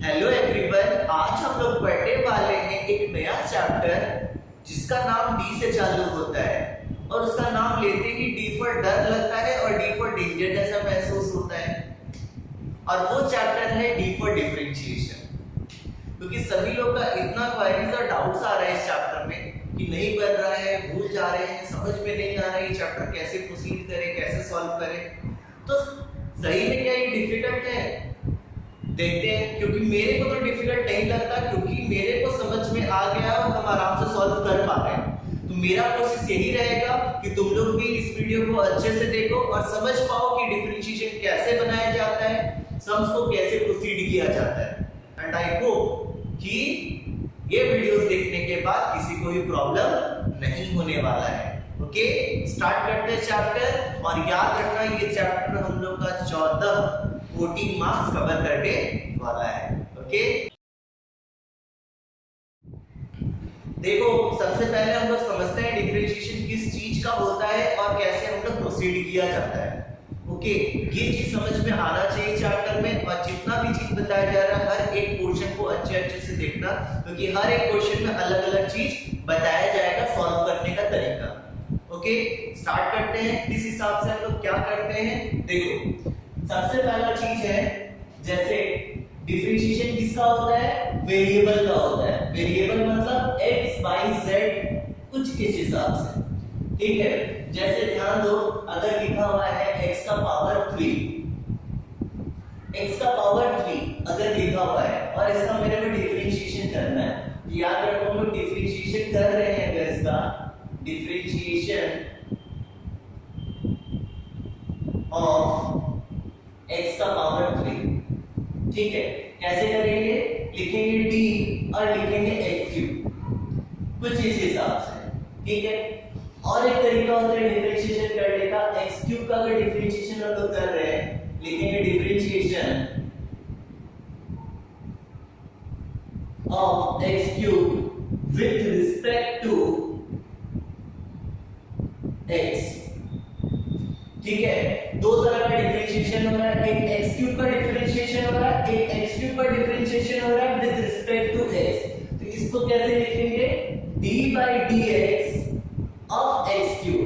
Hello everyone, आज हम लोग पढ़ने वाले हैं एक नया चैप्टर जिसका नाम डी से चालू होता है और उसका नाम लेते ही डी फॉर डर लगता है और डी फॉर डेंजर जैसा महसूस होता है। और वो चैप्टर है डी फॉर डिफरेंशिएशन। क्योंकि सभी लोग का इतना क्वेरीज और डाउट्स आ रहे हैं इस चैप्टर में कि नहीं बन रहा है, भूल जा रहे हैं, समझ में नहीं आ रहा है ये चैप्टर कैसे प्रोसीड करें, कैसे सॉल्व करें। तो सही में क्या ये डिफिकल्ट है? देखते हैं। क्योंकि मेरे को तो डिफिकल्ट नहीं लगता, क्योंकि मेरे को समझ में आ गया और हम आराम से सॉल्व कर पा रहे हैं। तो मेरा कोशिश यही रहेगा कि तुम लोग भी इस वीडियो को अच्छे से देखो और समझ पाओ कि डिफरेंशिएशन कैसे बनाया जाता है, सम्स को कैसे प्रोसीड किया जाता है। एंड आई होप कि ये वीडियोस देखने के बाद किसी को भी प्रॉब्लम नहीं होने वाला है। ओके, स्टार्ट करते हैं चैप्टर। और याद रखना ये चैप्टर हम लोग का 14 मार्क्स कवर करने वाला है। ओके, देखो सबसे पहले हम लोग समझते हैं डिफरेंशिएशन किस चीज का होता है और कैसे हम लोग प्रोसीड किया जाता है। ओके, ये चीज समझ में आना चाहिए चैप्टर में। और जितना भी चीज बताया जा रहा है हर एक पोर्शन को अच्छे से देखना, क्योंकि हर एक क्वेश्चन में अलग-अलग चीज बताया जाएगा सॉल्व करने का तरीका। ओके, स्टार्ट करते हैं। इस हिसाब से हम लोग क्या करते हैं, देखो सबसे पहला चीज है, जैसे डिफरेंशिएशन किसका होता है, वेरिएबल का होता है। वेरिएबल मतलब x y z कुछ इस हिसाब से, ठीक है। जैसे ध्यान दो, अगर लिखा हुआ है x का पावर 3, x का पावर 3 अगर लिखा हुआ है और इसका मेरे को डिफरेंशिएशन करना है, तो याद रखो हम लोग डिफरेंशिएशन कर रहे हैं। अगर इसका डिफरेंशिएशन ऑफ x का पावर 3, ठीक है, कैसे करेंगे, लिखेंगे d और लिखेंगे x3 कुछ इस हिसाब से, ठीक है। और एक तरीका होता है डिफरेंशिएशन करने का, x3 का अगर डिफरेंशिएशन हम लोग कर रहे हैं, लिखेंगे differentiation of x3 with respect to x, ठीक है। दो तरह का डिफरेंशिएशन हो रहा है, एक x3 का डिफरेंशिएशन हो रहा है, एक x3 का डिफरेंशिएशन हो रहा है विद रिस्पेक्ट टू x। तो इसको कैसे लिखेंगे, d by dx of x3।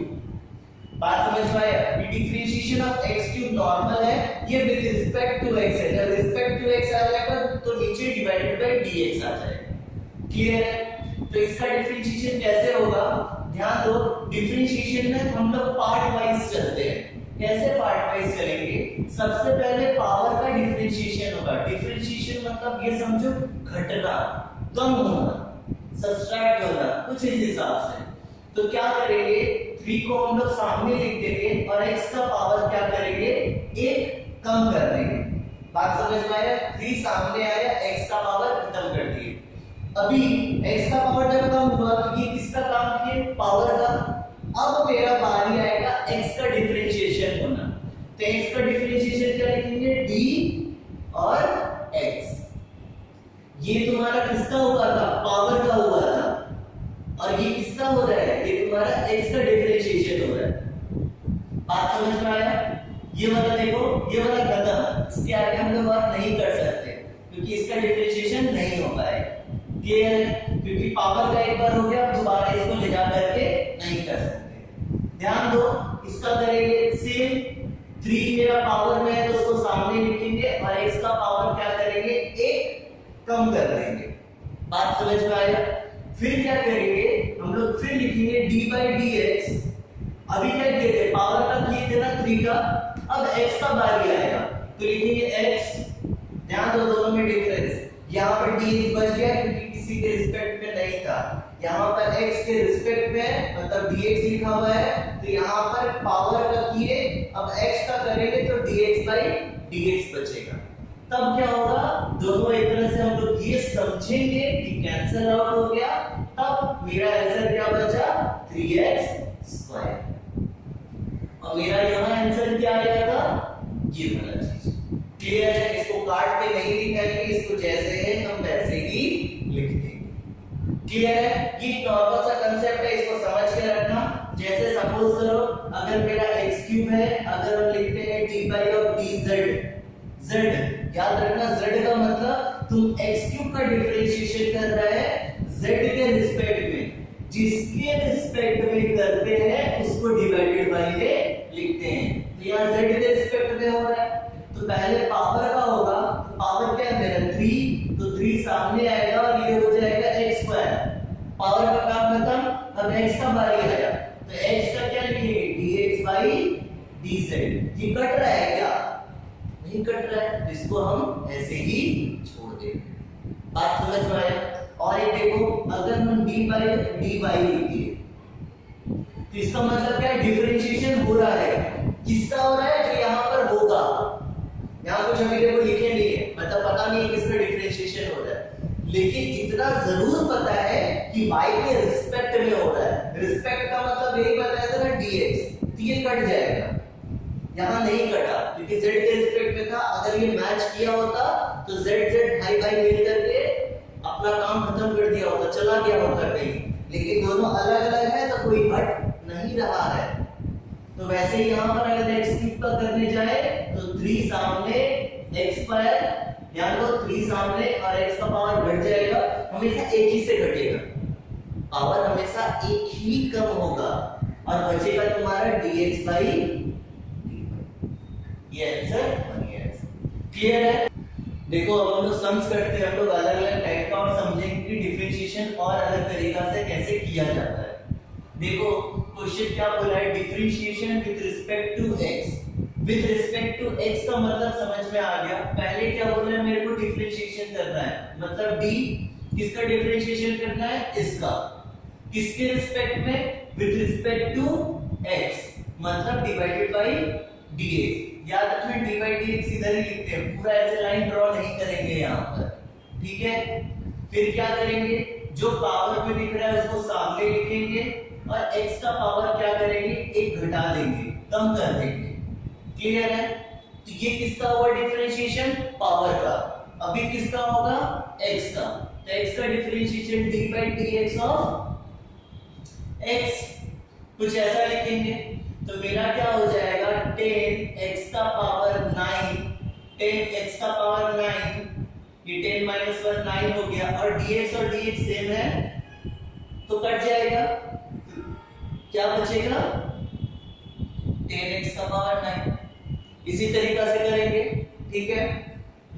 बात समझ में आया? ये डिफरेंशिएशन ऑफ x3 नॉर्मल है, ये विद रिस्पेक्ट टू x है। जब रिस्पेक्ट टू x आ जाएगा तो नीचे डिवाइडेड बाय dx आ जाएगा। क्लियर है? तो इसका डिफरेंशिएशन कैसे होगा, ध्यान दो। डिफरेंशिएशन में हम लोग पार्ट वाइज चलते हैं। कैसे पार्ट वाइज चलेंगे, सबसे पहले पावर का डिफरेंशिएशन होगा। डिफरेंशिएशन मतलब ये समझो घटना, कम होना, सब्सट्रैक्ट होना, कुछ इस हिसाब से। तो क्या करेंगे, 3 को हम लोग सामने लिख देंगे और x का पावर क्या करेंगे, 1 कम कर देंगे। बात समझ में आया? 3 सामने आया, x का पावर खत्म कर दिए। अभी x का पावर जब कम हुआ तो ये किसका काम किए, पावर का। अब मेरा बारी आएगा x का डिफरेंशिएशन होना। तो x का डिफरेंशिएशन क्या लिखेंगे, d और x। ये तुम्हारा किसका हुआ था, पावर का हुआ था, और ये किसका हो रहा है, ये तुम्हारा x का डिफरेंशिएशन हो रहा है। बात समझ में आया? ये वाला देखो, ये वाला खत्म, इसके आगे हम लोग बात नहीं कर सकते क्योंकि इसका डिफरेंशिएशन नहीं हो पाएगा। क्लियर है? क्योंकि पावर का एक बार हो गया, दोबारा इसको ले जा करके नहीं कर सकते। ध्यान दो, इसका करेंगे सेम। 3 मेरा पावर में है तो उसको सामने लिखेंगे और x का पावर क्या करेंगे, 1 कम कर देंगे। बात समझ में आया? फिर क्या करेंगे, हम लोग फिर लिखेंगे d by dx। अभी क्या किए थे, पावर का किए थे ना 3 का, अब x का बारी आएगा तो लिखेंगे x। ध्यान दो, दोनों में डिफरेंस, यहाँ पर dx बच गया क्योंकि किसी के रिस्पेक्ट में नहीं था, यहाँ पर x के रिस्पेक्ट में मतलब dx लिखा हुआ है, तो यहाँ पर पावर का किए, अब x का करेंगे तो dx by dx बचेगा। तब क्या होगा, दोनों एक तरह से हम लोग ये समझेंगे कि कैंसिल आउट हो गया, तब मेरा आंसर क्या बचा, 3x²। और मेरा यहाँ आंसर क्या आया था, ये वाला चीज। क्लियर है? इसको काट के नहीं लिखेंगे, इसको जैसे है हम वैसे ही लिख देंगे। क्लियर है? ये नॉर्मल सा कांसेप्ट है, इसको समझ के रखना। जैसे सपोज करो अगर मेरा x³ है, अगर हम लिखते हैं d by of dz, z याद रखना z का मतलब तुम x क्यूब का डिफरेंशिएशन कर रहा है z के रिस्पेक्ट में, जिसके रिस्पेक्ट में करते हैं उसको डिवाइडेड बाय में लिखते हैं। तो यहाँ z के रिस्पेक्ट में हो रहा है, तो पहले पावर का होगा, तो पावर क्या है मेरा 3, तो 3 सामने आएगा और ये हो जाएगा x स्क्वायर। पावर का काम खत्म, अब x का बारी आया, तो x का क्या लिखेंगे dx बाई dz। ये कट रहा है क्या? नहीं कट रहा है, इसको हम ऐसे ही छोड़ देंगे। बात समझ में आया? और ये देखो अगर हम d बाई लिख दिए तो इसका मतलब क्या है, डिफरेंशिएशन हो रहा है। किसका हो रहा है? जो यहाँ पर होगा, यहाँ कुछ अभी देखो लिखे नहीं है, मतलब पता नहीं है किसका डिफरेंशिएशन हो रहा है, लेकिन इतना जरूर पता है कि y के रिस्पेक्ट में हो रहा है। रिस्पेक्ट का मतलब यही बताया था ना dx, तो ये कट जाएगा, यहाँ नहीं कटा क्योंकि z के रिस्पेक्ट में था। अगर ये मैच किया होता तो z हाई बाई मिल करके अपना काम खत्म कर दिया होता, चला गया होता कहीं, लेकिन दोनों अलग अलग है तो कोई हट नहीं रहा है। तो वैसे ही यहाँ पर अगर x क्यूब का करने जाए तो 3 सामने x स्क्वायर, ध्यान दो 3 सामने और x का पावर घट जाएगा, हमेशा एक ही से घटेगा, पावर हमेशा एक ही कम होगा और बचेगा तुम्हारा dx बाई ये आंसर बन गया। क्लियर है? देखो अब हम लोग सम्स करते हैं, हम लोग अलग अलग टाइप का और समझेंगे कि डिफरेंशिएशन और अलग तरीका से कैसे किया जाता है। देखो क्वेश्चन क्या बोला है, differentiation with respect to x। With respect to x का मतलब समझ में आ गया। पहले क्या बोल रहे हैं, मेरे को डिफरेंशिएशन करना है, मतलब d किसका डिफरेंशिएशन करना है, इसका। किसके रिस्पेक्ट में? विद रिस्पेक्ट टू x, मतलब डिवाइडेड बाय dx। याद रखना dy dx इधर ही लिखते हैं, पूरा ऐसे लाइन ड्रॉ नहीं करेंगे यहाँ पर, ठीक है। फिर क्या करेंगे, जो पावर में दिख रहा है उसको सामने लिखेंगे और x का पावर क्या करेंगे, एक घटा देंगे, कम कर देंगे। क्लियर है? तो ये किसका हुआ डिफरेंशिएशन, पावर का। अभी किसका होगा, x का। तो x का differentiation dy dx of x, कुछ ऐसा लिखेंगे। तो मेरा क्या हो जाएगा, 10x का पावर 9, 10x का पावर 9, ये 10 माइनस 1 9 हो गया, और dx सेम है तो कट जाएगा, क्या बचेगा 10x का पावर 9। इसी तरीका से करेंगे, ठीक है।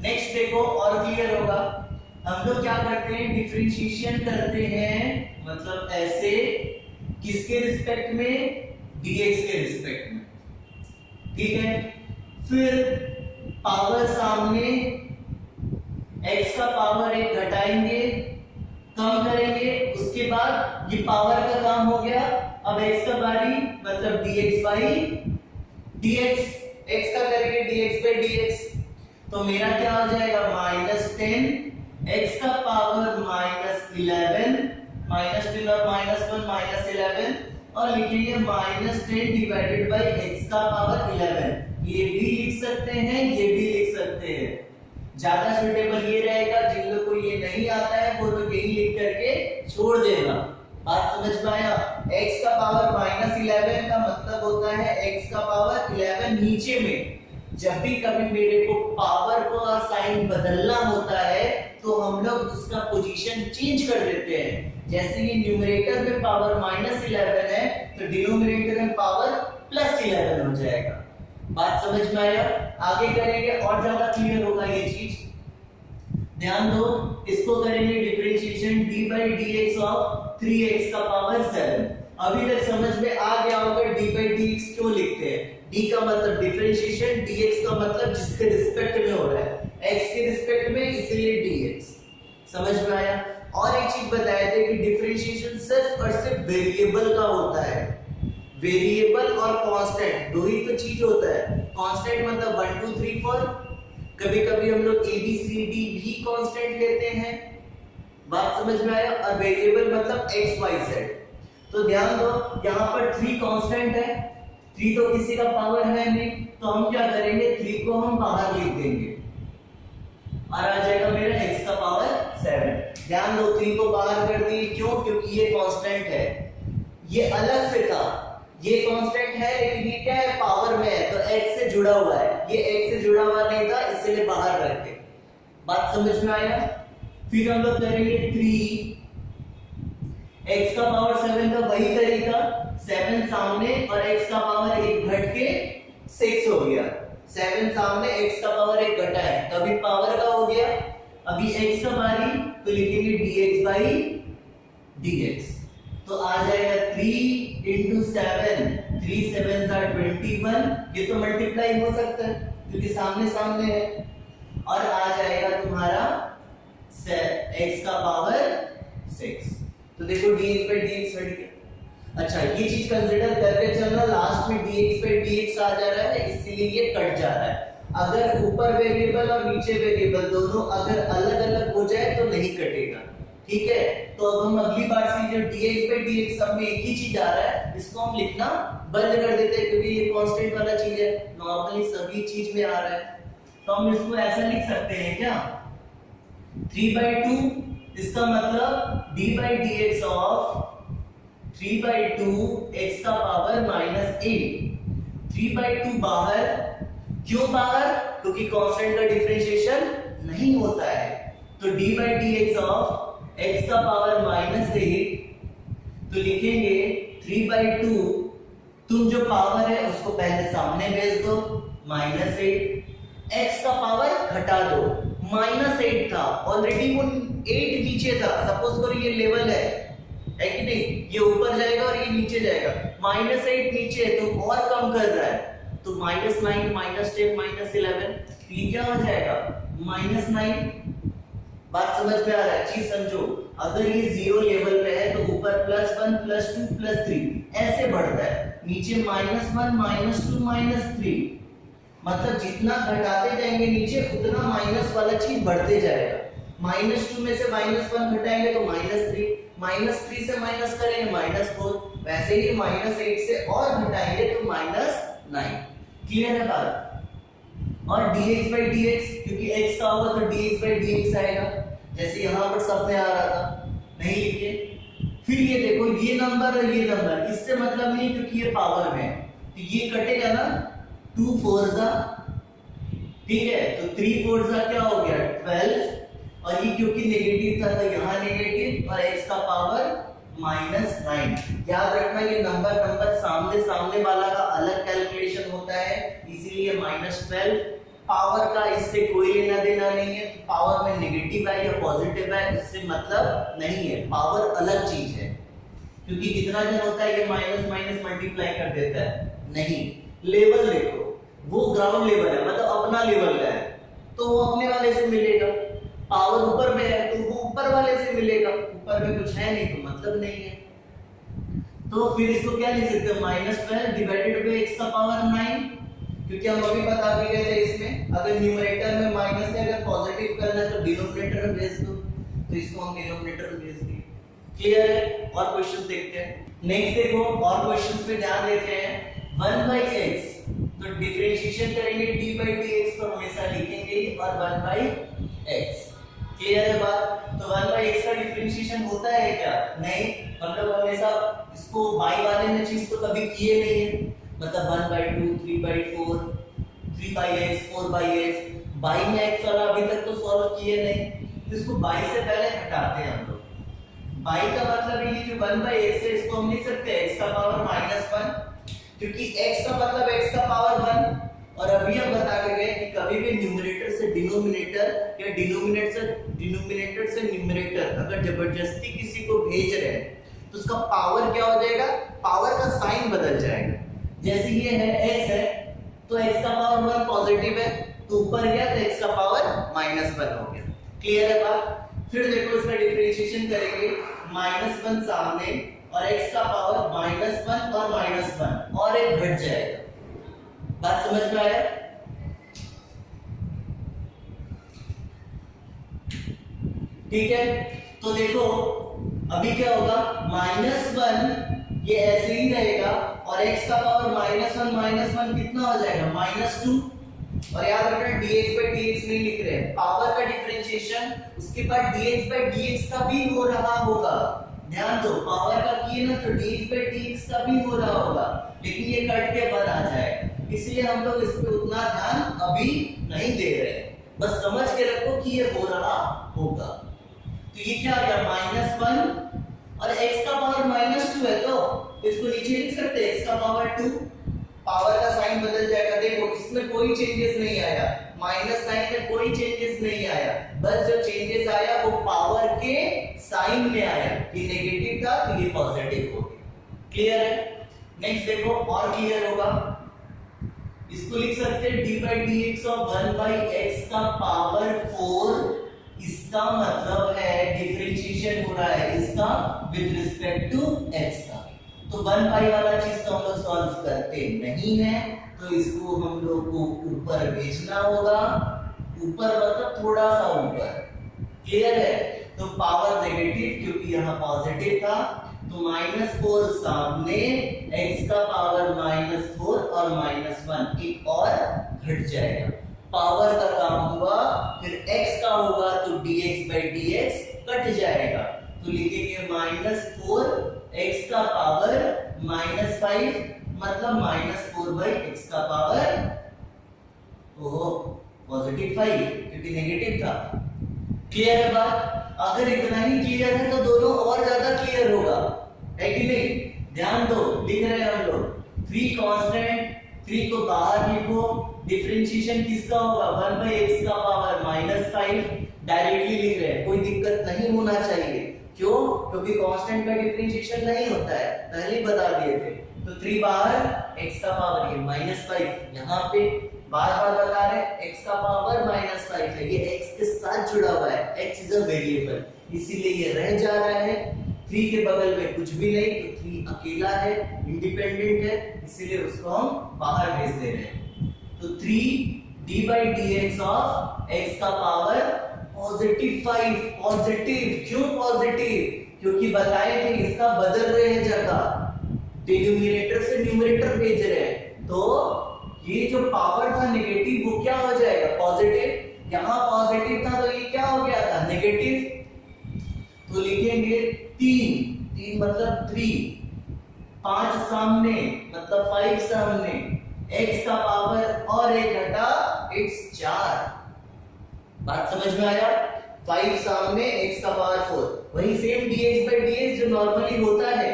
नेक्स्ट देखो और क्लियर होगा। हम लोग क्या करते हैं, डिफरेंशिएशन करते हैं, मतलब ऐसे, किसके रिस्पेक्ट में, dx के रिस्पेक्ट में, ठीक है। फिर पावर सामने, x का पावर एक घटाएंगे, कम करेंगे, उसके बाद ये पावर का काम हो गया। अब x का बारी, मतलब dx बाई dx, x का करेंगे dx बाई dx, तो मेरा क्या हो जाएगा -10, x का पावर -11, -10 और -1 -11, और लिखेंगे -10 डिवाइडेड बाय x का पावर 11। ये भी लिख सकते हैं, ये भी लिख सकते हैं, ज्यादा सुटेबल ये रहेगा। जिन लोगों को ये नहीं आता है वो लोग यही लिख करके छोड़ देगा। बात समझ में आया? x का पावर -11 का मतलब होता है x का पावर 11 नीचे में। जब भी कभी मेरे को पावर को साइन बदलना होता है तो हम लोग उसका पोजीशन चेंज कर देते हैं। जैसे ये न्यूमरेटर में पावर -11 है तो डिनोमिनेटर में पावर +11 हो जाएगा। बात समझ में आया? आगे करेंगे और ज्यादा क्लियर होगा ये चीज। ध्यान दो, इसको करेंगे differentiation d by dx of 3x का पावर 7। अभी तक समझ में आ गया होगा d by dx क्यों लिखते हैं। d का मतलब डिफरेंशिएशन, dx का मतलब जिसके रिस्पेक्ट में हो रहा है, x के रिस्पेक्ट में, इसलिए dx। समझ में आया? और एक चीज बताए थे कि डिफरेंशिएशन सिर्फ और सिर्फ वेरिएबल का होता है। वेरिएबल और कांस्टेंट दो ही तो चीज होता है। कांस्टेंट मतलब 1 2 3 4, कभी-कभी हम लोग a b c d भी कांस्टेंट लेते हैं। बात समझ में आया? और वेरिएबल मतलब x y z। तो ध्यान दो, यहाँ पर 3 कांस्टेंट है, 3 तो किसी का पावर है नहीं, तो हम क्या करेंगे, 3 को हम बाहर लिख देंगे और आ जाएगा मेरा x का पावर 7। ध्यान दो, 3 को बाहर कर दिए, क्यों? क्योंकि ये कांस्टेंट है, ये अलग से था, ये कांस्टेंट है लेकिन ये क्या है, पावर में है, तो x से जुड़ा हुआ है, ये x से जुड़ा हुआ नहीं था इसलिए बाहर रख के। बात समझ में आया? फिर हम लोग करेंगे 3 x का पावर 7 का वही तरीका, 7 सामने और x का पावर 1 घट के 6 हो गया। 7 सामने x का पावर 1 घटा है तो अभी पावर का हो गया। अभी x का बारी तो लिखेंगे dx by dx, तो आ जाएगा 3 into 7, 3 7s are 21, ये तो मल्टीप्लाई हो सकता है क्योंकि सामने सामने है, और आ जाएगा तुम्हारा x का पावर 6। तो देखो dx by dx हट गया। अच्छा ये चीज कंसीडर करके चलना, लास्ट में dx by dx आ जा रहा है इसीलिए ये कट जा रहा है। अगर ऊपर वेरिएबल और नीचे वेरिएबल दोनों अगर अलग अलग हो जाए तो नहीं कटेगा, ठीक है? तो अब हम अगली बार से जो dx by dx सब में एक ही चीज आ रहा है इसको हम लिखना बंद कर देते हैं क्योंकि ये कांस्टेंट वाला चीज है, नॉर्मली सभी चीज में आ रहा है। तो हम इसको ऐसा लिख सकते हैं क्या, 3/2, इसका मतलब d by dx of 3/2 x का पावर -8। 3/2 बाहर, क्यों बाहर? क्योंकि कांस्टेंट का डिफरेंशिएशन नहीं होता है, तो d by dx of x का पावर -8, तो लिखेंगे 3/2, तुम जो पावर है उसको पहले सामने भेज दो, -8, x का पावर घटा दो, -8 था ऑलरेडी, वो 8 नीचे था, सपोज करो ये लेवल है कि नहीं, ये ऊपर जाएगा और ये नीचे जाएगा, -8 नीचे है तो और कम कर रहा है, तो -9, -10, -11, ये क्या हो जाएगा -9। बात समझ में आ रहा है? चीज समझो, अगर ये 0 लेवल पे है तो ऊपर +1 +2 +3 ऐसे बढ़ता है, नीचे -1 -2 -3, मतलब जितना घटाते जाएंगे नीचे उतना माइनस वाला चीज बढ़ते जाएगा। -2 में से -1 घटाएंगे तो -3 से माइनस करेंगे -4, वैसे ही -8 से और घटाएंगे तो -9। क्लियर है बात? और dx by dx, क्योंकि x का होगा तो dx by dx आएगा, जैसे यहाँ पर सब में आ रहा था, नहीं लिखे। फिर ये देखो, ये नंबर और ये नंबर, इससे मतलब नहीं क्योंकि ये पावर में है, तो ये कटेगा ना, 2 4 जा, ठीक है, तो 3 4 जा क्या हो गया 12, और ये क्योंकि नेगेटिव था तो यहाँ नेगेटिव, और x का पावर -9। याद रखना ये नंबर सामने वाला का अलग कैलकुलेशन होता है, इसीलिए -12। पावर का इससे कोई लेना देना नहीं है, पावर में नेगेटिव है या पॉजिटिव है इससे मतलब नहीं है, पावर अलग चीज है, क्योंकि कितना जन होता है ये माइनस माइनस मल्टीप्लाई कर देता है, नहीं। लेवल देखो, वो ग्राउंड लेवल है, मतलब अपना लेवल का है तो वो अपने वाले से मिलेगा, पावर ऊपर में है तो वो ऊपर वाले से मिलेगा, ऊपर में कुछ है नहीं तो मतलब नहीं है। तो फिर इसको क्या लिख सकते हैं, -12 डिवाइडेड बाय x का पावर 9, क्योंकि हम अभी बता भी गए थे इसमें अगर न्यूमरेटर में माइनस है, अगर पॉजिटिव करना है तो डिनोमिनेटर में भेज दो, तो इसको हम डिनोमिनेटर में भेज दिए। क्लियर है? और क्वेश्चन देखते हैं। नेक्स्ट देखो, और क्वेश्चंस पे ध्यान देते हैं। 1/x, तो डिफरेंशिएशन करेंगे d by dx तो हमेशा लिखेंगे और 1/x। क्लियर है बात? तो 1/x का डिफरेंशिएशन होता है क्या? नहीं, मतलब हमेशा इसको बाई वाले में चीज तो कभी किए नहीं है, मतलब 1/2, 3/4, 3/x, 4/x, बाई में x वाला अभी तक तो सॉल्व किए नहीं, तो इसको बाई से पहले हटाते हैं हम लोग। बाई का मतलब ये जो 1/x है इसको हम लिख सकते हैं x का पावर -1, क्योंकि x का मतलब x का पावर 1, और अभी हम बता के गए कि कभी भी न्यूमरेटर से डिनोमिनेटर या डिनोमिनेटर से न्यूमरेटर अगर जबरदस्ती किसी को भेज रहे हैं तो उसका पावर क्या हो जाएगा, पावर का साइन बदल जाएगा। जैसे ये है x है तो x का पावर 1 पॉजिटिव है, तो ऊपर गया तो x का पावर -1 हो गया। क्लियर है बात? फिर देखो इसका डिफरेंशिएशन करेंगे, -1 सामने और x का पावर -1 और -1 और एक घट जाएगा। बात समझ में आया? ठीक है, तो देखो अभी क्या होगा, -1 ये ऐसे ही रहेगा और x का पावर -1 कितना हो जाएगा -2, और याद रखना dx by dx नहीं लिख रहे हैं, पावर का डिफरेंशिएशन उसके बाद dx by dx का भी हो रहा होगा। ध्यान दो, पावर का किए ना तो dx by dx का भी हो रहा होगा, लेकिन ये कट के बाद आ जाएगा, इसलिए हम लोग इस पे उतना ध्यान अभी नहीं दे रहे हैं। बस समझ के रखो कि ये हो रहा होगा। तो ये क्या आ गया -1 और x का पावर -2 है तो इसको नीचे लिख सकते हैं x का पावर 2, पावर का साइन बदल जाएगा। देखो इसमें कोई चेंजेस नहीं आया, माइनस साइन में कोई चेंजेस नहीं आया, बस जो चेंजेस आया वो पावर के साइन में आया। ये नेगेटिव था तो ये पॉजिटिव हो गया। क्लियर है? नेक्स्ट देखो और क्लियर होगा, इसको लिख सकते हैं d/dx ऑफ 1/x का पावर 4। इसका मतलब है डिफरेंशिएशन हो रहा है इसका विद रिस्पेक्ट टू x का। तो 1/, वाला चीज तो हम लोग सॉल्व करते नहीं है, तो इसको हम लोग को ऊपर भेजना होगा। ऊपर मतलब थोड़ा सा ऊपर। क्लियर है? तो पावर नेगेटिव क्योंकि यहाँ पॉजिटिव था, तो -4 सामने, x का पावर -4 और -1 एक और घट जाएगा। पावर का काम हुआ, फिर x का होगा तो dx/dx कट जाएगा, तो लिखेंगे -4 x का पावर -5 मतलब -4/x का पावर पॉजिटिव 5 क्योंकि नेगेटिव था। क्लियर है बात? अगर इतना ही क्लियर है तो दोनों और ज्यादा क्लियर होगा, है कि नहीं? ध्यान दो, लिख रहे हैं हम लोग 3 कांस्टेंट, 3 को बाहर लिखो, डिफरेंशिएशन किसका होगा 1/x का पावर -5, डायरेक्टली लिख रहे हैं, कोई दिक्कत नहीं होना चाहिए। क्यों? क्योंकि कांस्टेंट का डिफरेंशिएशन नहीं होता है, पहले ही बता दिए थे। तो 3 बाहर, x का पावर ये -5, यहाँ पे बार-बार बता रहे हैं x का पावर -5 है, ये x के साथ जुड़ा हुआ है, x इज अ वेरिएबल, इसीलिए ये रह जा रहा है। 3 के बगल में कुछ भी नहीं, तो 3 अकेला है, इंडिपेंडेंट है, इसीलिए उसको हम बाहर भेज दे रहे हैं। तो 3 d/dx ऑफ x का पावर +5। पॉजिटिव क्यों पॉजिटिव? क्योंकि बताए थे इसका बदल रहे हैं जगह, डिनोमिनेटर से न्यूमरेटर भेज रहे हैं, तो ये जो पावर था नेगेटिव वो क्या हो जाएगा पॉजिटिव। यहाँ पॉजिटिव था तो ये क्या हो गया था नेगेटिव। तो लिखेंगे 3 मतलब 3, 5 सामने मतलब 5 सामने, x का पावर और एक घटा, x 4। बात समझ में आया? 5 सामने, x का पावर 4, वही सेम dx/dx जो नॉर्मली होता है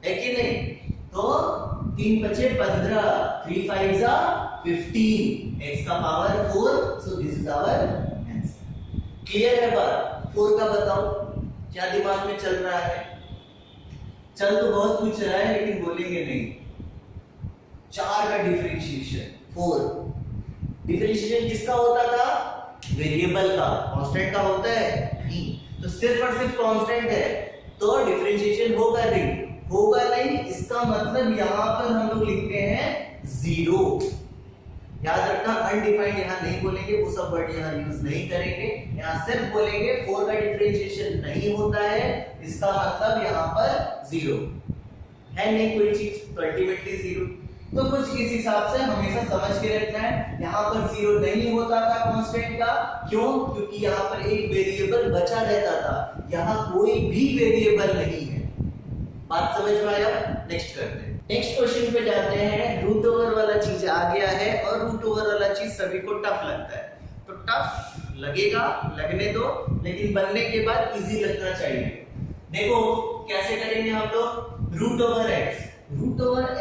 कि नहीं? तो 3 बचे 15, 3 5 जा 15, x का power 4, so this is our answer. Clear है बात? 4 का बताओ क्या दिमाग में चल रहा है? चल तो बहुत कुछ रहा है लेकिन बोलेंगे नहीं। 4 का डिफरेंशिएशन 4, डिफरेंशिएशन किसका होता था? वेरिएबल का, कांस्टेंट का होता है नहीं, तो सिर्फ और सिर्फ कांस्टेंट है तो डिफरेंशिएशन होगा नहीं, इसका मतलब यहाँ पर हम लोग लिखते हैं 0। याद रखना अनडिफाइंड यहाँ नहीं बोलेंगे, वो सब वर्ड यहाँ यूज नहीं करेंगे, यहाँ सिर्फ बोलेंगे 4 का डिफरेंशिएशन नहीं होता है, इसका मतलब यहाँ पर 0 है नहीं कोई चीज, तो अल्टीमेटली 0। तो कुछ इस हिसाब से हमेशा समझ के रखना है। यहाँ पर 0 नहीं होता था कांस्टेंट का, क्यों? क्योंकि यहाँ पर एक वेरिएबल बचा रहता था, यहाँ कोई भी वेरिएबल नहीं है। बात समझ में आया? नेक्स्ट करते हैं, नेक्स्ट क्वेश्चन पे जाते हैं। रूट ओवर वाला चीज आ गया है और रूट ओवर वाला चीज सभी को टफ लगता है, तो टफ लगेगा, लगने दो, लेकिन बनने के बाद इजी लगना चाहिए। देखो कैसे करेंगे हम लोग, रूट ओवर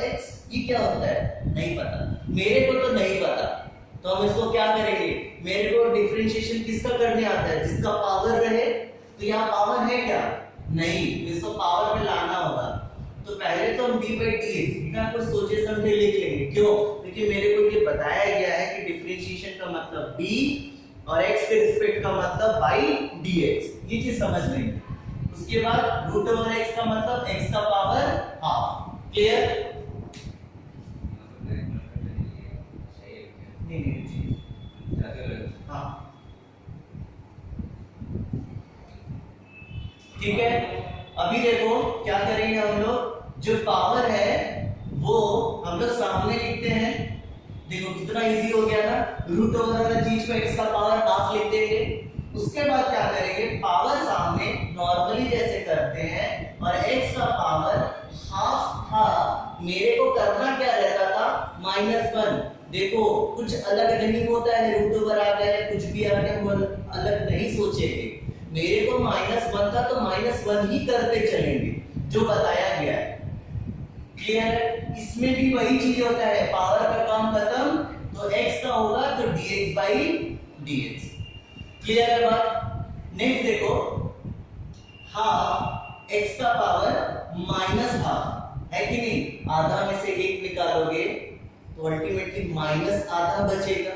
एक्स ये क्या होता है नहीं पता, मेरे को तो नहीं पता, तो हम इसको क्या करेंगे, मेरे को डिफरेंशिएशन किसका करने आता है, जिसका पावर रहे। तो यहाँ पावर है क्या? नहीं, इसको पावर में लाना होगा। तो पहले तो हम d/dx बिना कुछ सोचे समझे लिख लेंगे, क्यों? क्योंकि मेरे को ये बताया गया है कि डिफरेंशिएशन का मतलब d और x के रिस्पेक्ट का मतलब बाई dx, ये चीज समझ लेंगे। उसके बाद रूट ओवर x का मतलब x का पावर हाफ। क्लियर? हाँ ठीक है। अभी देखो क्या करेंगे हम लोग, जो पावर है वो हम लोग सामने लिखते हैं। देखो कितना इजी हो गया ना, रूट ओवर वाला चीज को x का पावर हाफ लिख देंगे। उसके बाद क्या करेंगे, पावर सामने नॉर्मली जैसे करते हैं और x का पावर हाफ था, मेरे को करना क्या रहता था -1। देखो कुछ अलग नहीं होता है, रूट ओवर आ गया है, कुछ -1 था तो -1 ही करते चलेंगे जो बताया गया है। क्लियर है? इसमें भी वही चीज होता है, पावर का काम खत्म तो x का होगा तो dx/dx। क्लियर है बात? नेक्स्ट देखो, हाफ x का पावर -12 है कि नहीं, आधा में से 1 निकालोगे तो अल्टीमेटली -आधा बचेगा।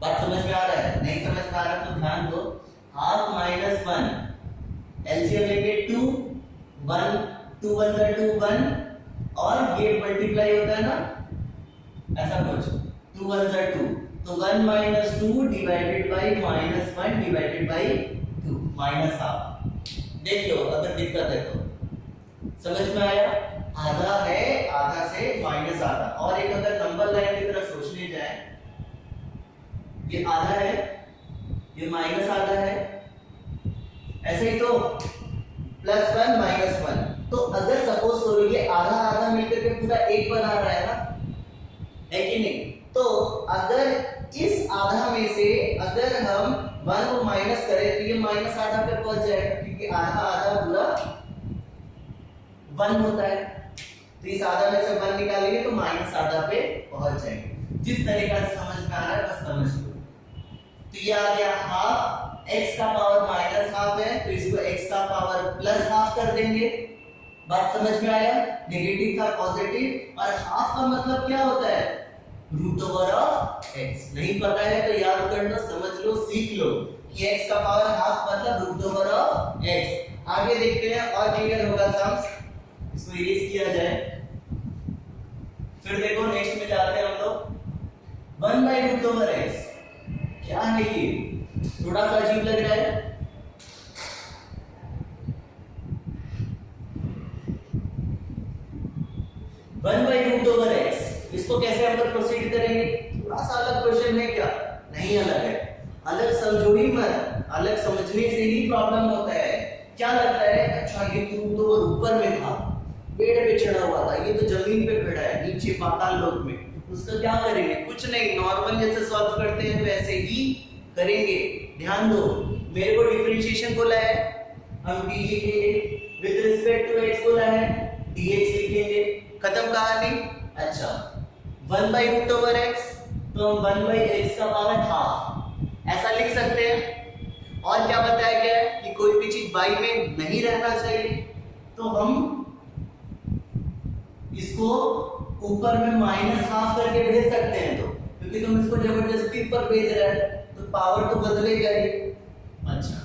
बात समझ में आ रहा है? नहीं समझ में आ रहा तो ध्यान दो, हाफ -1 एलसीएम लेंगे 2 1 2 1 2 1 और ये मल्टीप्लाई होता है ना ऐसा कुछ 2 1 2 तो 1 - 2 divided by -1 divided by 2 -half. देख लो अगर दिक्कत है तो समझ में आया? आधा है, आधा से -आधा। और एक अगर नंबर लाइन की तरह सोचने जाए, ये आधा है, ये -आधा है, ऐसे ही तो +1 -1। तो अगर सपोज करो ये आधा आधा मिलकर के पूरा 1 बना रहा है ना, है कि नहीं? तो अगर इस आधा में से अगर हम 1 को माइनस करें तो ये -आधा पे पहुंच जाएगा, क्योंकि आधा आधा पूरा 1 होता है। तो इस आधा में से 1 निकालेंगे तो -आधा पे पहुंच जाएंगे। जिस तरीका से समझ में आ रहा है बस समझ लो। तो ये आ गया हाफ, x का पावर -हाफ है तो इसको x का पावर +हाफ कर देंगे। बात समझ में आया? नेगेटिव था पॉजिटिव, और हाफ का मतलब क्या होता है? √x। नहीं पता है तो याद कर लो, समझ लो, सीख लो कि x का पावर हाफ मतलब √x। आगे देखते हैं और क्लियर होगा सम्स, इसको इरेज किया जाए। फिर देखो नेक्स्ट में जाते हैं हम लोग 1/√x। क्या है ये? थोड़ा सा अजीब लग रहा है। 1/√x, इसको कैसे हम लोग प्रोसीड करेंगे? थोड़ा सा अलग क्वेश्चन है क्या? नहीं अलग है, अलग समझो ही मत, अलग समझने से ही प्रॉब्लम होता है। क्या लगता है? अच्छा ये तो ऊपर में था, पेड़ पे चढ़ा हुआ था, ये तो जमीन पे खड़ा है नीचे पाताल लोक में, उसका क्या करेंगे? कुछ नहीं, नॉर्मल जैसे सॉल्व करते हैं वैसे ही करेंगे। ध्यान दो, मेरे को डिफरेंशिएशन बोला है, हम d लिखेंगे, विद रिस्पेक्ट टू x बोला है dx लिखेंगे, खत्म कहानी। अच्छा 1/√x तो हम 1/x का पावर हाफ ऐसा लिख सकते हैं। और क्या बताया गया है कि कोई भी चीज y में नहीं रहना चाहिए, तो हम इसको ऊपर में -हाफ करके भेज सकते हैं। तो क्योंकि तुम इसको जबरदस्ती ऊपर भेज रहे हैं तो पावर तो बदलेगा ही। अच्छा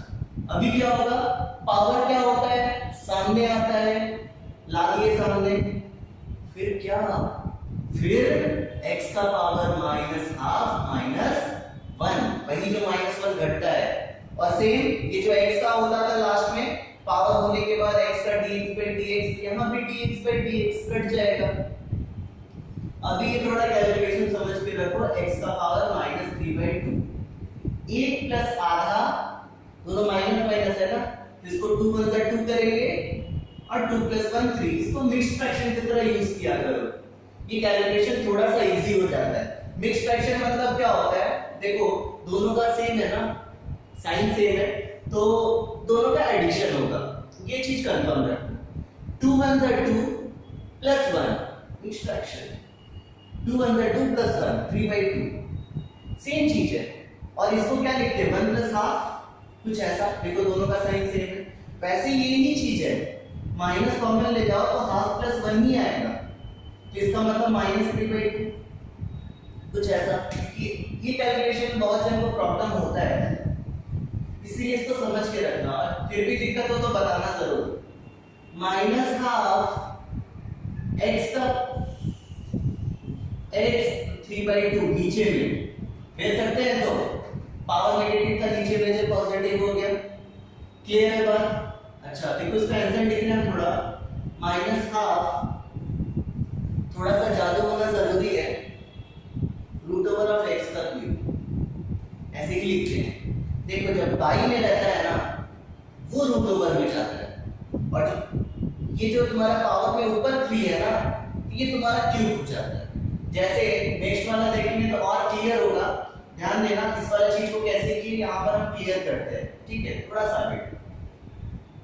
अभी क्या होगा? पावर क्या होता है? सामने आता है, लाइए सामने, फिर क्या? फिर x का पावर -हाफ -1, वही जो -1 घटता है। और सेम ये जो x का होता था लास्ट में, पावर होने के बाद x का dx/dx, यहाँ भी dx/dx कट जाएगा। अभी ये थोड़ा कैलकुलेशन समझ के रखो, x का पावर -3/2, 1 प्लस आधा, दोनों माइनस है ना, इसको 2 1 2 करेंगे और 2 + 1 3, इसको मिक्स्ड फ्रैक्शन की तरह यूज किया करो, ये कैलकुलेशन थोड़ा सा इजी हो जाता है। मिक्स्ड फ्रैक्शन मतलब क्या होता है? देखो दोनों का सेम है ना, साइन सेम है तो दोनों का एडिशन होगा, ये चीज कंफर्म रखो। 2 1 2 + 1 मिक्स्ड फ्रैक्शन, 2 1 2 + 1 3/2 सेम चीज है। और इसको क्या लिखते हैं? 1 + हाफ, कुछ ऐसा। देखो दोनों का साइन सेम है, वैसे यही चीज है, माइनस कॉमन ले जाओ तो हाफ + 1 ही आएगा, तो इसका मतलब -3/2 कुछ ऐसा। ये कैलकुलेशन बहुत जन को प्रॉब्लम होता है, इसलिए इसको समझ के रखना, और फिर भी दिक्कत हो तो बताना जरूर। -हाफ x का x 3/2 नीचे में भेज सकते हैं, तो पावर नेगेटिव था नीचे भेजे पॉजिटिव हो गया। क्लियर है बात? अच्छा देखो इसका आंसर लिखना है थोड़ा, -हाफ थोड़ा सा ज्यादा होना जरूरी है, √x का क्यूब ऐसे ही लिखते हैं। देखो जब बाई में रहता है ना वो √over में जाता है, और ये जो तुम्हारा पावर में ऊपर 3 है ना, ये तुम्हारा क्यूब हो जाता है। जैसे नेक्स्ट वाला देखेंगे तो और क्लियर होगा, ध्यान देना इस वाला चीज को कैसे की यहाँ पर हम क्लियर करते हैं। ठीक है, थोड़ा सा वेट।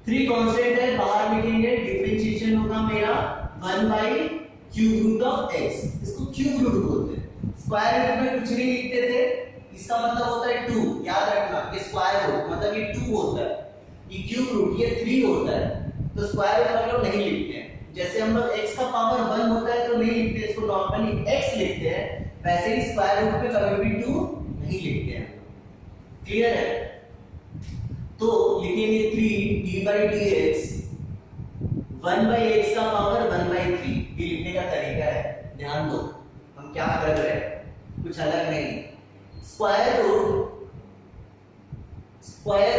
3 कांस्टेंट है, बाहर लिखेंगे, डिफरेंशिएशन होगा मेरा 1 by cube root of x, इसको क्यूब रूट बोलते हैं। स्क्वायर रूट में कुछ नहीं लिखते थे, इसका मतलब होता है 2, याद रखना कि स्क्वायर रूट मतलब ये 2 होता है, ये क्यूब रूट ये 3 होता है, तो स्क्वायर रूट हम लोग नहीं लिखते हैं। जैसे हम लोग x का पावर 1 होता है तो नहीं लिखते, इसको नॉर्मली x लिखते हैं, वैसे ही स्क्वायर रूट पे कभी भी 2 नहीं लिखते हैं। क्लियर है? तो लिखेंगे 3 d by dx 1 by x का पावर 1 by 3, ये लिखने का तरीका है। ध्यान दो हम क्या कर रहे हैं, कुछ अलग नहीं। स्क्वायर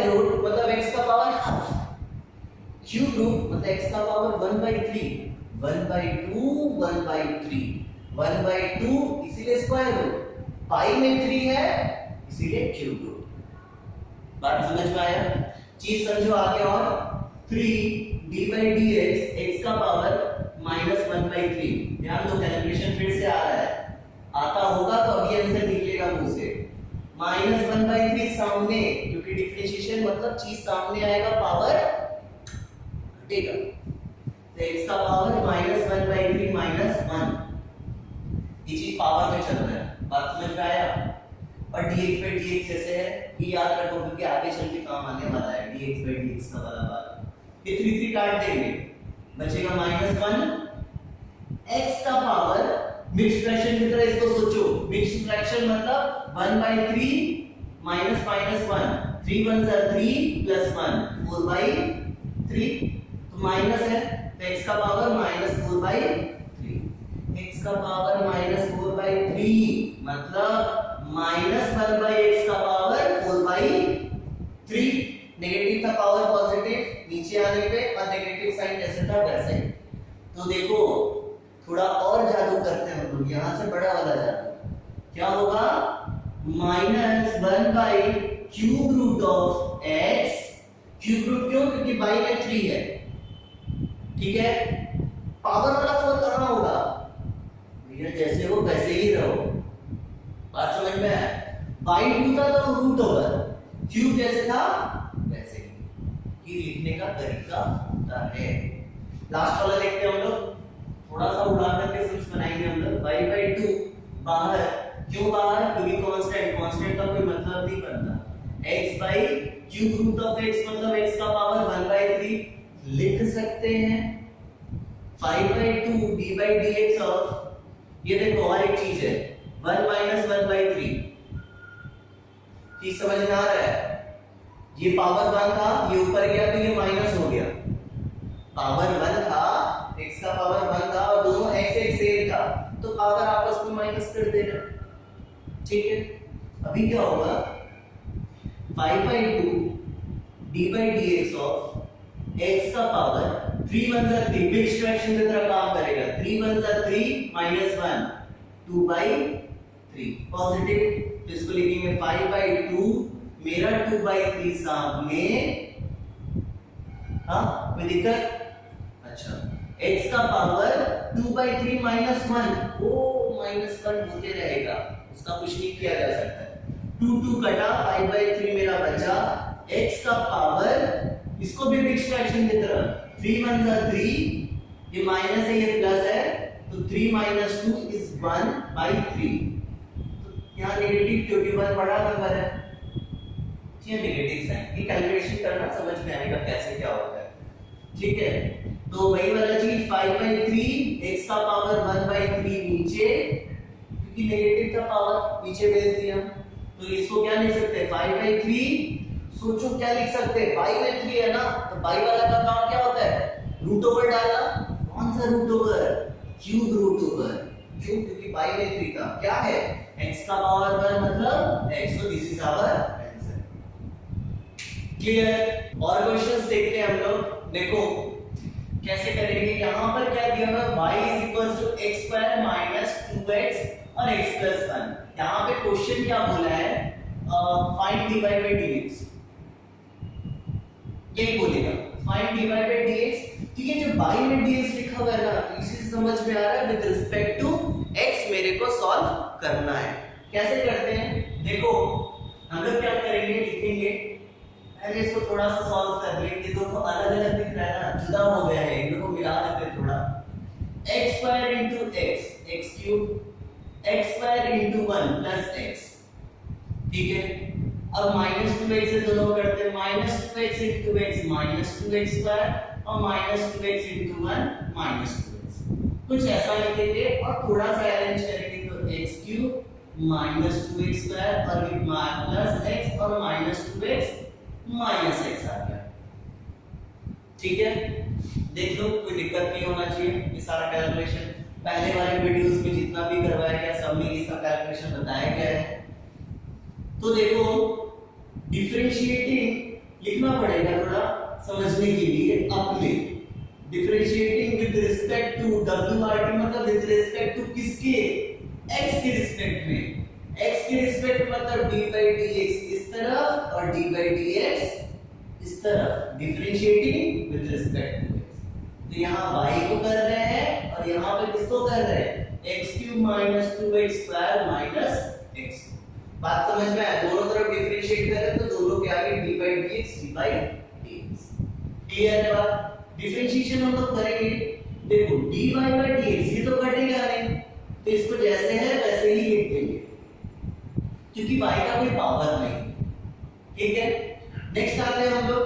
रूट मतलब x का पावर हाफ, क्यूब रूट मतलब x का power 1 by 3, 1 by 2 1 by 3, 1 by 2 इसीलिए स्क्वायर रूट, पाई में 3 है इसीलिए क्यूब रूट। बात समझ में आया? चीज समझो आगे और 3 d by dx x का पावर -1 by 3। ध्यान दो कैलकुलेशन फिर से आ रहा है, आता होगा तो अभी आंसर निकलेगा मुंह से। -1 by 3 सामने, क्योंकि डिफरेंशिएशन मतलब चीज सामने आएगा, पावर हटेगा, तो x का पावर -1 by 3 -1, ये चीज पावर में चल रहा है। बात समझ में आया? और dx by dx जैसे है, ये याद रखो क्योंकि आगे चल के काम आने वाला है। dx by dx का वाला बात, ये 3 काट देंगे, बचेगा -1, x का पावर मिक्स्ड फ्रैक्शन की तरह इसको सोचो, मिक्स्ड फ्रैक्शन मतलब 1 by 3 -1, 3 1 3 + 1 4 by 3, तो माइनस है तो x का पावर -4 by 3, x का पावर -4 by 3 मतलब -1 by x का पावर 4 by 3। नेगेटिव था पावर पॉजिटिव, नीचे आने पे और नेगेटिव साइन जैसे था वैसे। तो देखो थोड़ा और जादू करते हैं हम लोग, यहां से बड़ा वाला जादू क्या होगा, -1 by cube root of x, cube root क्यों, क्योंकि बाई में 3 है, ठीक है। पावर वाला 4 कहां होगा भैया, जैसे हो वैसे ही रहो। बात समझ में आया? बाई 2 था तो रूट ओवर, क्यूब जैसे था वैसे ही, ये लिखने का तरीका होता है। लास्ट वाला देखते हैं हम लोग, थोड़ा सा उड़ा करके समझ बनाएंगे हम लोग। y by 2 बाहर, क्यों बाहर, क्योंकि कांस्टेंट का कोई मतलब नहीं बनता। x by cube root of x मतलब x का पावर 1 by 3 लिख सकते हैं। 5 by 2 d by dx of, ये देखो और एक चीज है 1 - 1 by 3, चीज समझ में आ रहा है? ये पावर 1 था, ये ऊपर गया तो ये माइनस हो गया। पावर 1 था, x का पावर 1 था और दोनों x सेम था, तो पावर आपस में माइनस कर देना, ठीक है। अभी क्या होगा, 5 by 2 d by dx of x का पावर 3 1 3, मिक्स्ड फ्रैक्शन की तरह काम करेगा। 3 1 3 -1 2 by 3 पॉजिटिव, तो इसको लिखेंगे 5 by 2, मेरा 2 by 3 सामने, हाँ कोई दिक्कत? अच्छा, x का पावर 2 by 3 -1, वो -1 होते रहेगा, उसका कुछ नहीं किया जा सकता। 2 2 कटा, 5 by 3 मेरा बचा, x का पावर, इसको भी मिक्स्ड फ्रैक्शन की तरह 3 1 3, ये माइनस है ये प्लस है, तो 3 - 2 is 1 by 3, तो यहाँ नेगेटिव क्योंकि 1 बड़ा नंबर है, ये नेगेटिव साइन, ये कैलकुलेशन करना समझ में आएगा कैसे क्या होता है, ठीक है। तो वही वाला चीज 5 by 3 x का पावर 1 by 3 नीचे, क्योंकि नेगेटिव का पावर नीचे भेज दिया, तो इसको क्या लिख सकते हैं 5 by 3, सोचो क्या लिख सकते हैं, बाई में 3 है ना, तो बाई वाला का काम क्या होता है, रूट ओवर डालना। कौन सा root over, cube root over, क्यों, क्योंकि बाई में 3 था, क्या है x का पावर 1 मतलब x, so this is our answer. Clear? और क्वेश्चंस देखते हैं हम लोग, देखो कैसे करेंगे। यहां पर क्या दिया हुआ है, y = x² - 2x और x + 1। यहां पे क्वेश्चन क्या बोला है, फाइंड dy by dx, यही बोलेगा फाइंड dy by dx। ठीक है, जो बाई में dx लिखा हुआ है ना, तो इसी समझ में आ रहा है विद रिस्पेक्ट टू x मेरे को सॉल्व करना है। कैसे करते हैं, देखो हम लोग क्या करेंगे, लिखेंगे पहले इसको थोड़ा सा सॉल्व कर लें। ये दोनों अलग अलग दिख रहा है ना, जुदा हो गया है, इन दोनों को मिला देते थोड़ा। x square into x, x cube, x square into 1 plus x, ठीक है। अब -2x से दोनों करते हैं, -2x into x -2x square और -2x into 1 -2x, कुछ ऐसा लिखेंगे और थोड़ा सा अरेंज करेंगे तो x क्यूब -2x स्क्वायर और ये प्लस x और -2x माइनस x आ गया, ठीक है। देख लो, कोई दिक्कत नहीं होना चाहिए। ये सारा कैलकुलेशन पहले वाले वीडियोस में जितना भी करवाया गया सब में ये सब कैलकुलेशन बताया गया है। तो देखो, डिफरेंशिएटिंग लिखना पड़ेगा थोड़ा समझने के लिए अपने। Differentiating with respect to WRT मतलब विद रिस्पेक्ट टू किसके, x के रिस्पेक्ट में। x के रिस्पेक्ट मतलब d/dx इस तरफ और d/dx इस तरफ, differentiating with respect to x। तो यहाँ y को कर रहे हैं और यहाँ पे किसको कर रहे हैं, x³ -2x square minus x। बात समझ में आया? दोनों तरफ डिफरेंशिएट करें तो दोनों के आगे d/dx d/dx। क्लियर है बात? डिफरेंशिएशन हम लोग करेंगे, देखो dy/dx ये तो कटेगा नहीं, तो इसको जैसे है वैसे ही लिख देंगे क्योंकि y का कोई पावर नहीं, ठीक है। नेक्स्ट आते हैं हम लोग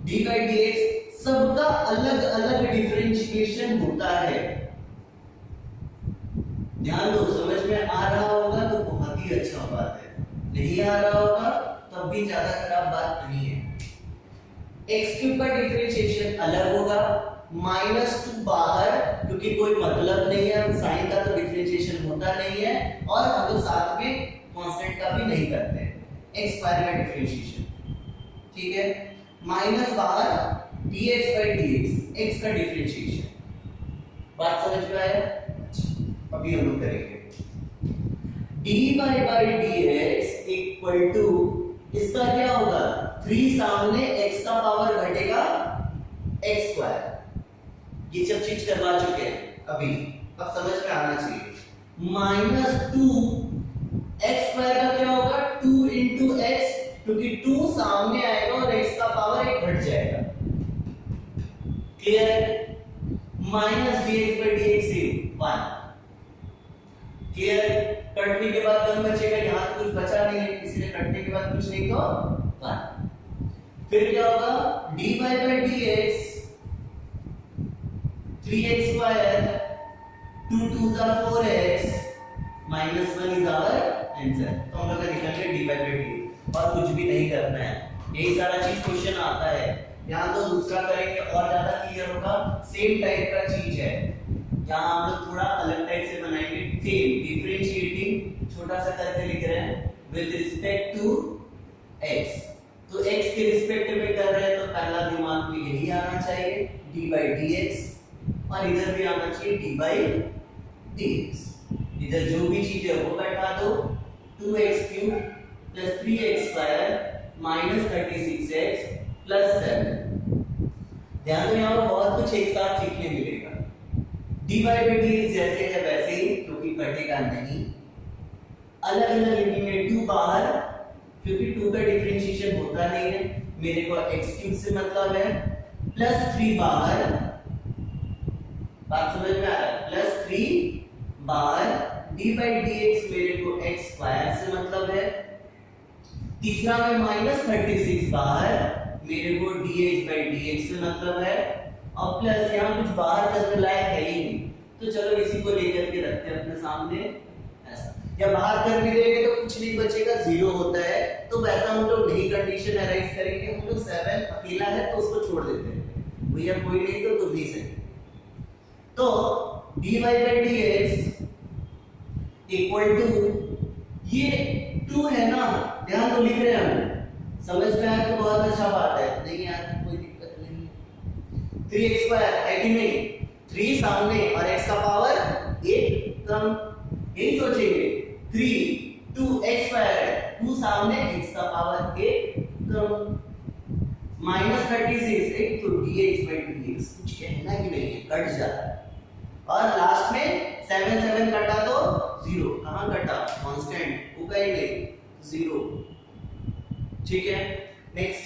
d/dx, सबका अलग अलग डिफरेंशिएशन होता है। ध्यान दो, समझ में आ रहा होगा तो बहुत ही अच्छा बात है, नहीं आ रहा होगा तब भी ज्यादा खराब बात नहीं है। x³ का डिफरेंशिएशन अलग होगा, -2 बाहर क्योंकि कोई मतलब नहीं है, हम साइन का तो डिफरेंशिएशन होता नहीं है और हम लोग साथ में कांस्टेंट का भी नहीं करते हैं, x² का डिफरेंशिएशन, ठीक है। माइनस बाहर dx/dx, x का डिफरेंशिएशन। बात समझ में आया? अभी हम लोग करेंगे dy/dx इक्वल टू, इसका क्या होगा, 3 सामने x का पावर घटेगा x²। ये सब चीज करवा चुके हैं अभी, अब समझ में आना चाहिए। -2 x² का क्या होगा, 2 into x, क्योंकि 2 सामने आएगा और x का पावर 1 घट जाएगा, क्लियर है। -dx/dx 1, clear. कटने के बाद 1 बचेगा, यहां तो कुछ बचा नहीं है इसलिए कटने के बाद कुछ नहीं तो 1। फिर क्या होगा, dy/dx 3x square, 2 2s are 4x, -1 is our answer. तो हम लोग निकल गए dy/dx और कुछ भी नहीं करना है, यही सारा चीज क्वेश्चन आता है। यहाँ तो दूसरा करेंगे और ज्यादा क्लियर होगा, सेम टाइप का चीज है, यहाँ हम लोग थोड़ा अलग टाइप से बनाएंगे। सेम डिफरेंशिएटिंग छोटा सा करके लिख रहे हैं विद रिस्पेक्ट टू x, तो x के रिस्पेक्ट में कर रहे हैं तो पहला दिमाग में यही आना चाहिए d/dx, और इधर भी आना चाहिए d/dx। इधर जो भी चीज है वो बैठा दो, 2x³ + 3x² - 36x + 7। ध्यान दो, यहाँ पर बहुत कुछ एक साथ सीखने मिलेगा। dy/dx जैसे है वैसे ही, क्योंकि कटेगा नहीं। अलग अलग लिखेंगे, 2 बाहर क्योंकि 2 का डिफरेंशिएशन होता नहीं है, मेरे को x³ से मतलब है, +3 बाहर, बात समझ में आ रहा है, +3 बाहर, d/dx मेरे को x² से मतलब है। तीसरा में -36 बाहर, मेरे को dx/dx से मतलब है, और प्लस यहाँ कुछ बाहर करने लायक है ही नहीं, तो चलो इसी को लेकर के रखते हैं अपने सामने ऐसा। या बाहर कर भी देंगे तो कुछ नहीं बचेगा, 0 होता है, तो वैसा हम लोग नहीं कंडीशन अराइज करेंगे, हम लोग 7 अकेला है तो उसको छोड़ देते हैं, भैया कोई नहीं तो तुम नहीं सही। तो dy/dx इक्वल टू, ये 2 है ना, ध्यान तो लिख रहे हैं हम, समझ में आया तो बहुत अच्छा बात है, नहीं यार कोई दिक्कत नहीं। 3x² है कि नहीं, 3 सामने और x का पावर 1 कम, यही सोचेंगे। 3 2x² है, 2 सामने x का पावर 1 कम, -36 एक तो dx/dx, कुछ कहना ही नहीं है, कट जाता है। और लास्ट में 7 7 कटा तो 0, कहां कटा, कांस्टेंट, वो कहीं नहीं, 0, ठीक है। नेक्स्ट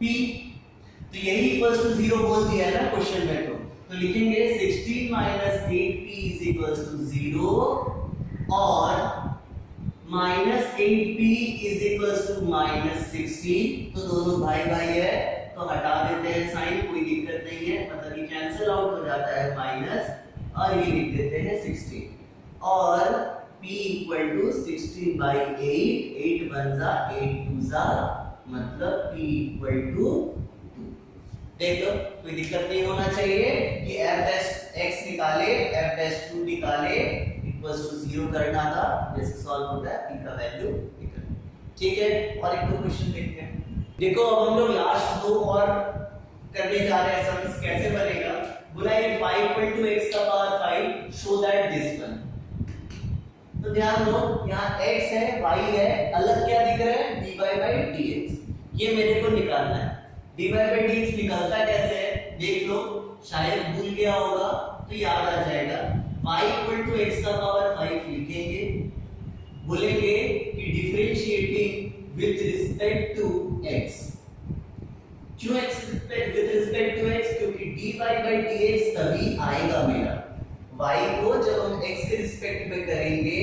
p, तो यही इक्वल्स टू 0 बोल दिया है ना क्वेश्चन में, तो लिखेंगे 16 minus 8p is equals to 0 और minus 8p is equals to minus 16, तो दोनों भाई भाई है तो हटा देते हैं साइन, कोई दिक्कत नहीं है, मतलब ये कैंसिल आउट हो जाता है माइनस, और ये लिख देते हैं 16 और p इक्वल टू 16 बाई 8 बन जा 8 2 जा, मतलब p इक्वल टू 2। देख लो कोई दिक्कत नहीं होना चाहिए कि f डैश x निकाले f डैश 2 निकाले इक्वल्स टू 0 करना था, जैसे सॉल्व होता है p का वैल्यू निकल। ठीक है, और एक दो क्वेश्चन देखते हैं। देखो अब हम लोग लास्ट दो और करने जा रहे हैं सम्स, कैसे बनेगा, बोला ये 5 x का power 5 show that this one, तो ध्यान दो यहाँ x है y है, अलग क्या दिख रहा है dy by dx, ये मेरे को निकालना है। dy by dx निकालता कैसे है देख लो, शायद भूल गया होगा तो याद आ जाएगा। y x का पावर 5 लिखेंगे, बोलेंगे कि differentiating with respect to x, क्यों विद रिस्पेक्ट टू x, क्योंकि dy by dx तभी आएगा मेरा, y को जब हम x के रिस्पेक्ट में करेंगे,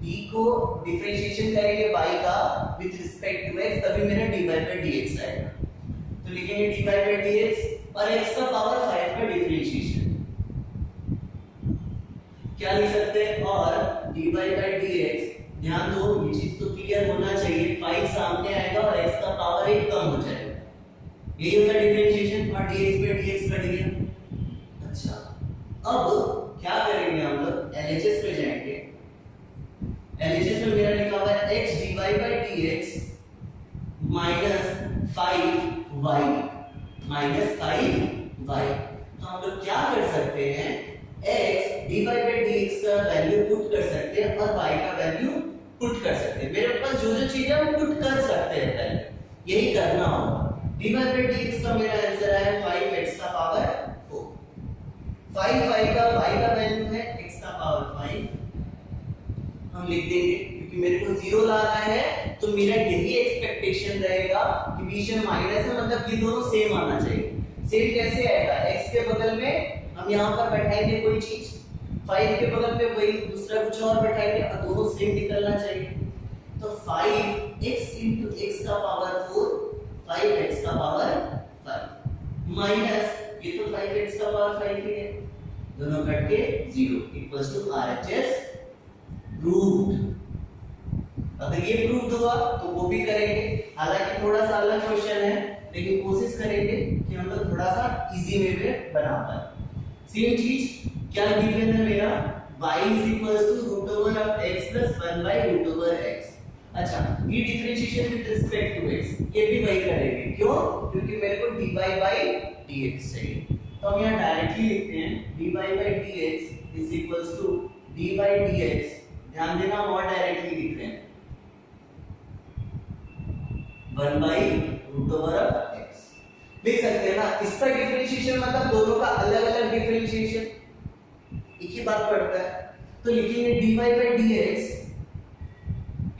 d को डिफरेंशिएशन करेंगे y का विद रिस्पेक्ट टू x, तभी मेरा dy by dx आएगा। तो लिखेंगे dy by dx और x का पावर 5 का डिफरेंशिएशन क्या लिख सकते हैं, और dy by dx, ध्यान दो ये चीज तो क्लियर होना चाहिए, 5 सामने आएगा और x का पावर 1 कम हो जाएगा, यही होता है डिफरेंशिएशन, और dx पे dx कट गया। अच्छा अब क्या करेंगे हम लोग, LHS पे जाएंगे, LHS में मेरा लिखा हुआ है x dy by dx minus 5y minus 5y, तो हम लोग क्या कर सकते हैं, x dy by dx का वैल्यू पुट कर सकते हैं और y का वैल्यू पुट कर सकते हैं, मेरे पास जो जो चीजें हम पुट कर सकते हैं पहले यही करना होगा। dy by dx का मेरा आंसर है 5x का पावर 4, 5 का y का वैल्यू है x का पावर 5, हम लिख देंगे क्योंकि मेरे को 0 लाना है, तो मेरा यही एक्सपेक्टेशन रहेगा कि बीच में माइनस है, मतलब ये दोनों सेम आना चाहिए। सेम कैसे आएगा, x के बगल में हम यहाँ पर बैठाएंगे कोई चीज, 5 के बगल में वही दूसरा कुछ और बैठाएंगे और दोनों सेम निकलना चाहिए, तो 5x into x का पावर 4 5x का पावर 5 माइनस ये तो 5x का पावर 5 ही है, दोनों कट के 0 इक्वल्स टू RHS प्रूव्ड। अगर ये प्रूव्ड हुआ तो वो भी करेंगे, हालांकि थोड़ा सा अलग क्वेश्चन है, लेकिन कोशिश करेंगे कि हम लोग थोड़ा सा इजी वे में बना पाए। सेम चीज क्या गिवन है मेरा, y is equals to root over of x plus 1 by root over x। अच्छा ये differentiation with respect to x, ये भी वही करेंगे, क्यों, क्योंकि मेरे को dy by dx चाहिए, तो हम यहाँ डायरेक्टली लिखते हैं dy by dx is equals to d by dx, ध्यान देना हम और डायरेक्टली लिख रहे हैं 1 by root over of x, लिख सकते हैं ना। इसका डिफरेंशिएशन मतलब दोनों का अलग अलग डिफरेंशिएशन, एक ही बात पड़ता है, तो लिखेंगे dy by dx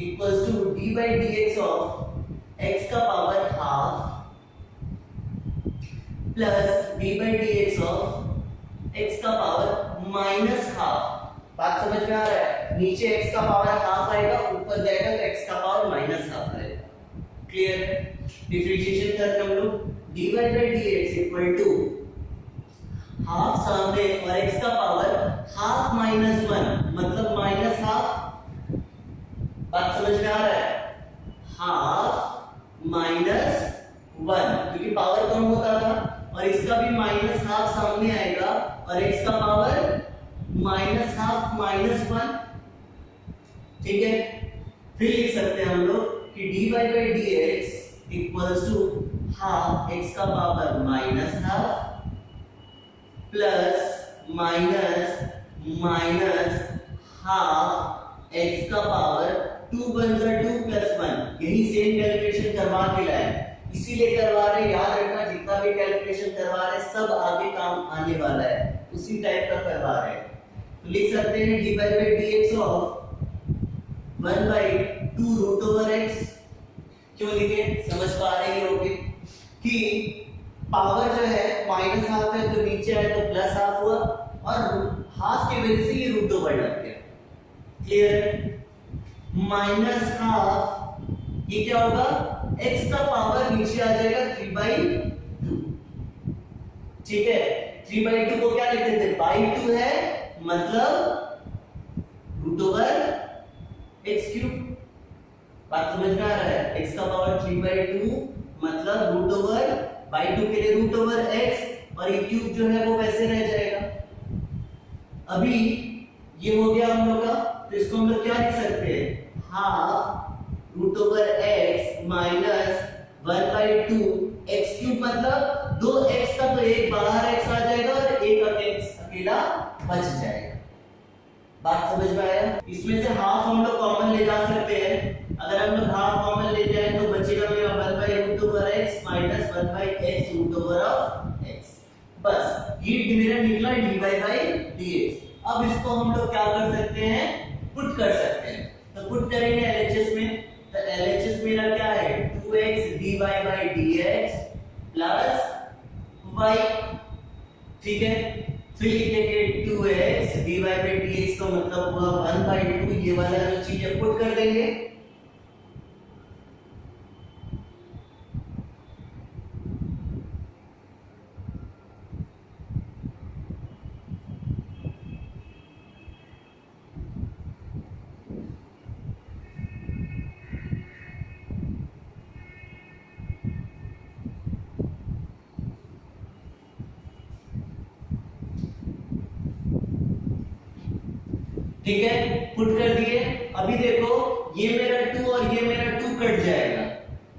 equals to d by dx of x का power half plus d by dx of x का पावर माइनस हाफ। बात समझ में आ रहा है, नीचे x का पावर हाफ आएगा, ऊपर जाएगा तो x का पावर माइनस हाफ आएगा, क्लियर है। डिफरेंशिएशन करते हम लोग dy by dx equal to half सामने और x का पावर हाफ माइनस 1, मतलब माइनस हाफ, बात समझ में आ रहा है, हाफ माइनस 1, क्योंकि पावर कम होता था, और इसका भी माइनस हाफ सामने आएगा और x का पावर माइनस हाफ माइनस 1, ठीक है। फिर लिख सकते हैं हम लोग कि dy by dx equals to half x का power minus half plus minus minus half x का पावर 2 बन जा 2 प्लस 1, यही सेम कैलकुलेशन करवा के लाए, इसीलिए करवा रहे, याद रखना जितना भी कैलकुलेशन करवा रहे सब आगे काम आने वाला है, उसी टाइप का करवा रहे हैं। तो लिख सकते हैं dy by dx of 1 by 2 root over x, क्यों लिखे, समझ पा रहे होगे, कि पावर जो है माइनस हाफ है तो नीचे आए तो प्लस हाफ हुआ और हाफ की वजह से ये रूट ओवर लग गया। क्लियर है? माइनस हाफ ये क्या होगा, x का पावर नीचे आ जाएगा 3/2। ठीक है, 3/2 को क्या लिखते थे, बाई 2 है मतलब रूट ओवर x क्यूब। बात समझ में आ रहा है? x का पावर 3/2 मतलब रूट ओवर बाई 2 के लिए रूट ओवर x और ये क्यूब जो है वो वैसे रह जाएगा। अभी ये हो गया हम लोग का, तो इसको हम लोग क्या लिख सकते हैं, half root over x minus 1/2 x cube मतलब 2x का तो एक बाहर x आ जाएगा और एक x अकेला बच जाएगा। बात समझ में आया? इसमें से हाफ हम लोग कॉमन ले जा सकते हैं। अगर हम लोग हाफ कॉमन ले जाए तो बचेगा मेरा 1/रूट over x minus 1/x root over of x। बस ये मेरा निकला dy/dx। अब इसको हम लोग क्या कर सकते हैं, पुट कर सकते हैं। तो पुट करेंगे LHS में, तो LHS मेरा क्या है, 2x dy/dx प्लस y। ठीक है, फिर लिखेंगे 2x dy/dx का मतलब हुआ 1/2। ये वाला जो चीज है पुट कर देंगे। ठीक है, पुट कर दिए। अभी देखो ये मेरा 2 और ये मेरा 2 कट जाएगा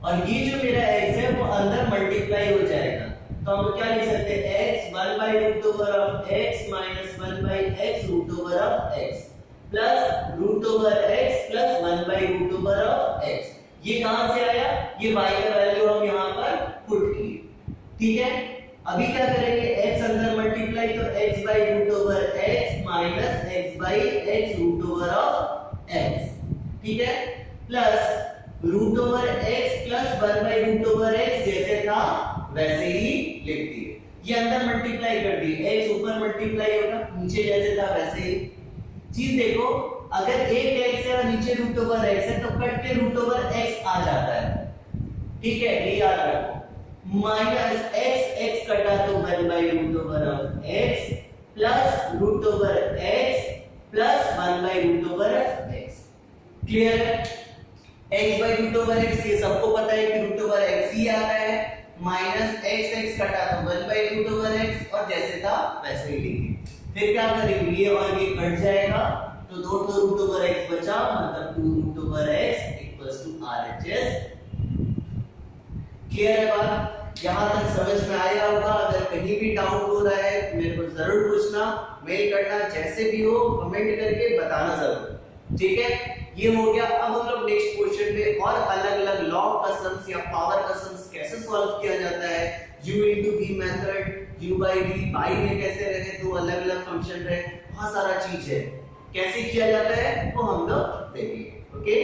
और ये जो मेरा x है वो अंदर मल्टीप्लाई हो जाएगा। तो हम क्या लिख सकते हैं, x 1/रूट over of x minus 1/x root over of x plus root over x plus 1/रूट ओवर ऑफ x। ये कहां से आया, ये y का वैल्यू हम यहां पर पुट किए। ठीक है, अभी क्या करेंगे, x अंदर मल्टीप्लाई तो x by root over x minus x by x root over of x। ठीक है, plus root over x plus 1/रूट ओवर x जैसे था वैसे ही लिख दिए। ये अंदर मल्टीप्लाई कर दिए, x ऊपर मल्टीप्लाई होगा, नीचे जैसे था वैसे ही। चीज देखो, अगर एक x है और नीचे रूट ओवर x है तो कट के रूट ओवर x आ जाता है। ठीक है, ये याद रखो। माइनस x कटा तो 1/रूट over of x plus root over x plus 1/रूट ओवर x। क्लियर है? x/रूट ओवर x ये सबको पता है कि रूट ओवर x ही आता है। माइनस x कटा तो 1/रूट ओवर x और जैसे था वैसे ही लिखे। फिर क्या करेंगे, ये और ये कट जाएगा तो 2 रूट ओवर x बचा मतलब 2 root over x equals to RHS। Clear है बात? यहां तक समझ में आया होगा। अगर कहीं भी डाउट हो रहा है तो मेरे को जरूर पूछना, मेल करना, जैसे भी हो कमेंट करके बताना जरूर। ठीक है, ये हो गया। अब हम लोग नेक्स्ट क्वेश्चन पे और अलग-अलग लॉग का सम्स या पावर का सम्स कैसे सॉल्व किया जाता है, u into v method, u by v by में कैसे रहे, दो अलग-अलग फंक्शन रहे, बहुत सारा चीज है, कैसे किया जाता है वो हम लोग देखेंगे। ओके।